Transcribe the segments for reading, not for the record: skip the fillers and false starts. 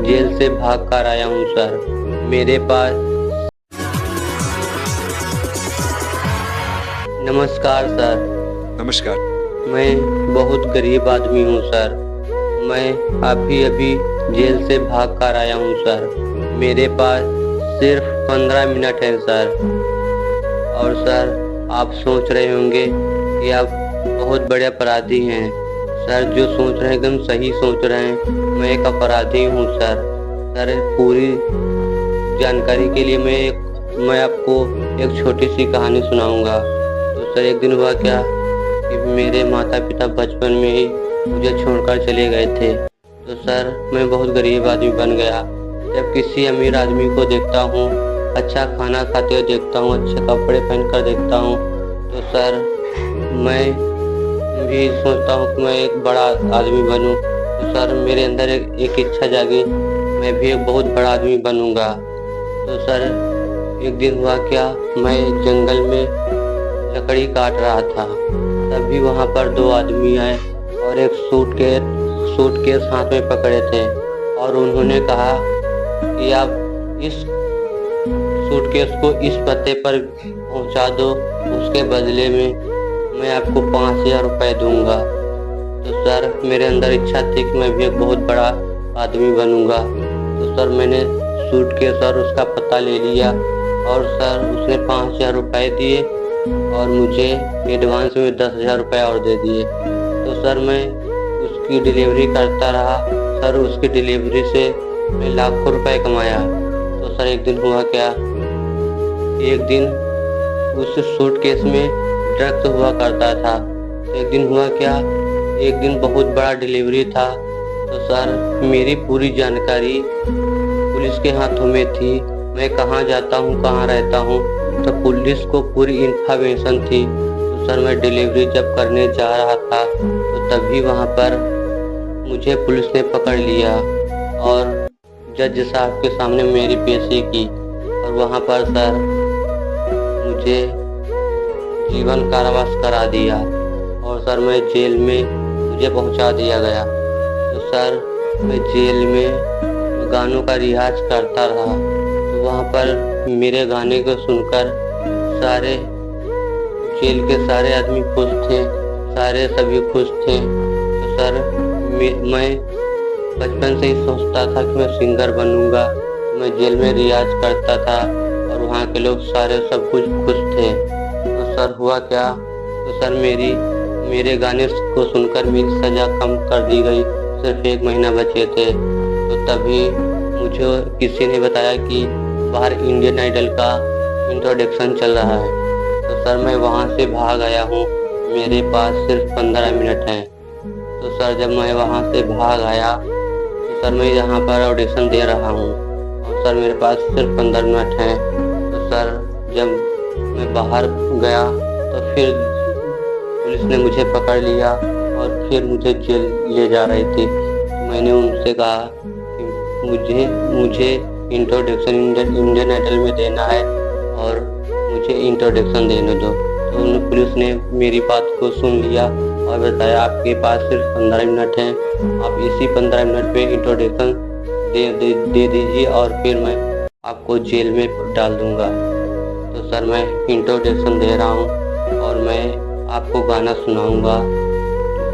Jail से भाग कर आया हूँ सर। मेरे पास नमस्कार सर। नमस्कार। मैं बहुत गरीब आदमी हूँ सर। मैं अभी अभी जेल से भाग कर आया हूँ सर। मेरे पास सिर्फ 15 मिनट है सर। और सर आप सोच रहे होंगे कि आप बहुत बड़े अपराधी हैं। सर जो सोच रहे हैं एकदम सही सोच रहे हैं। मैं एक अपराधी हूँ सर। सर पूरी जानकारी के लिए मैं आपको एक छोटी सी कहानी सुनाऊंगा। तो सर एक दिन हुआ क्या कि मेरे माता पिता बचपन में ही मुझे छोड़कर चले गए थे। तो सर मैं बहुत गरीब आदमी बन गया। जब किसी अमीर आदमी को देखता हूँ, अच्छा खाना खाते हुए देखता हूँ, अच्छे कपड़े पहन कर देखता हूँ, तो सर मैं भी सोचता हूँ कि मैं एक बड़ा आदमी बनूं। तो सर मेरे अंदर एक इच्छा जागी, मैं भी एक बहुत बड़ा आदमी बनूंगा। तो सर एक दिन हुआ क्या, मैं जंगल में लकड़ी काट रहा था। तभी वहां पर दो आदमी आए और एक सूटकेस हाथ में पकड़े थे और उन्होंने कहा कि आप इस सूटकेस को इस पते पर पहुंचा दो, उसके बदले में मैं आपको 5,000 रुपए दूंगा। तो सर मेरे अंदर इच्छा थी कि मैं भी एक बहुत बड़ा आदमी बनूंगा। तो सर मैंने सूटकेस और उसका पता ले लिया और सर उसने 5,000 रुपए दिए और मुझे एडवांस में 10,000 रुपये और दे दिए। तो सर मैं उसकी डिलीवरी करता रहा। सर उसकी डिलीवरी से मैं लाखों रुपए कमाया। तो सर एक दिन हुआ क्या, एक दिन उस सूटकेस में ड्रग्स हुआ करता था। एक दिन हुआ क्या, एक दिन बहुत बड़ा डिलीवरी था। तो सर मेरी पूरी जानकारी पुलिस के हाथों में थी। मैं कहाँ जाता हूँ, कहाँ रहता हूँ, तो पुलिस को पूरी इन्फॉर्मेशन थी। तो सर मैं डिलीवरी जब करने जा रहा था तो तभी वहाँ पर मुझे पुलिस ने पकड़ लिया और जज साहब के सामने मेरी पेशी की। और वहाँ पर सर मुझे जीवन कारावास करा दिया और सर मैं जेल में मुझे पहुँचा दिया गया। तो सर मैं जेल में गानों का रियाज करता रहा। तो वहाँ पर मेरे गाने को सुनकर सारे जेल के सारे आदमी खुश थे, सारे सभी खुश थे। तो सर मैं बचपन से ही सोचता था कि मैं सिंगर बनूंगा। तो मैं जेल में रियाज करता था और वहाँ के लोग सारे सब कुछ खुश थे। तो सर हुआ क्या, तो सर मेरे गाने को सुनकर मेरी सज़ा कम कर दी गई। सिर्फ 1 महीना बचे थे। तो तभी मुझे किसी ने बताया कि बाहर इंडियन आइडल का इंट्रोडक्शन चल रहा है। तो सर मैं वहाँ से भाग आया हूँ। मेरे पास सिर्फ 15 मिनट हैं। तो सर जब मैं वहाँ से भाग आया तो सर मैं यहाँ पर ऑडिशन दे रहा हूँ और सर मेरे पास सिर्फ 15 मिनट हैं। तो सर जब मैं बाहर गया तो फिर पुलिस ने मुझे पकड़ लिया और फिर मुझे जेल ले जा रही थी। तो मैंने उनसे कहा कि मुझे इंट्रोडक्शन इंडियन आइडल में देना है और मुझे इंट्रोडक्शन देने दो। तो पुलिस ने मेरी बात को सुन लिया और बताया आपके पास सिर्फ 15 मिनट हैं, आप इसी 15 मिनट में इंट्रोडक्शन दे दीजिए और फिर मैं आपको जेल में डाल दूंगा। तो सर मैं इंट्रोडक्शन दे रहा हूँ और मैं आपको गाना सुनाऊंगा।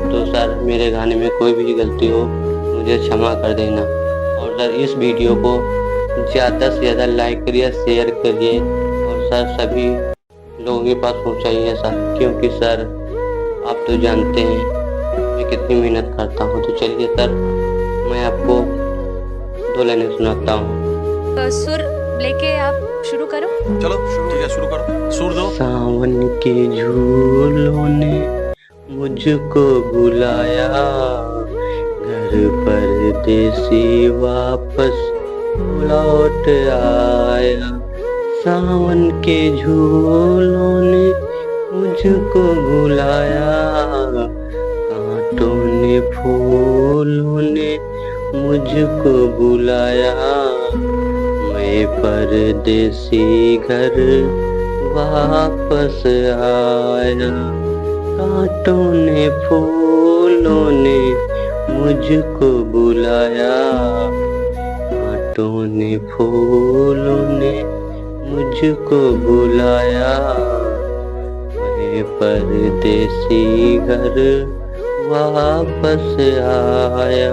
तो सर मेरे गाने में कोई भी गलती हो मुझे क्षमा कर देना। और सर इस वीडियो को ज़्यादा से ज़्यादा लाइक करिए, शेयर करिए और सर सभी लोगों के पास पहुँचाइए सर, क्योंकि सर आप तो जानते हैं मैं कितनी मेहनत करता हूँ। तो चलिए सर मैं आपको 2 लाइनें सुनाता हूँ। सुर लेके आप शुरू करो। चलो ठीक है, शुरू करो, सुर दो। सावन के झूलों ने मुझको बुलाया, घर परदेसी वापस लौट आया। सावन के झूलों ने मुझको बुलाया, कांटों ने फूलों ने मुझको बुलाया। मैं परदेसी घर वापस आया, कांटों ने फूलों ने मुझको बुलाया। कांटों ने फूलों ने मुझको बुलाया, मैं परदेसी घर वापस आया।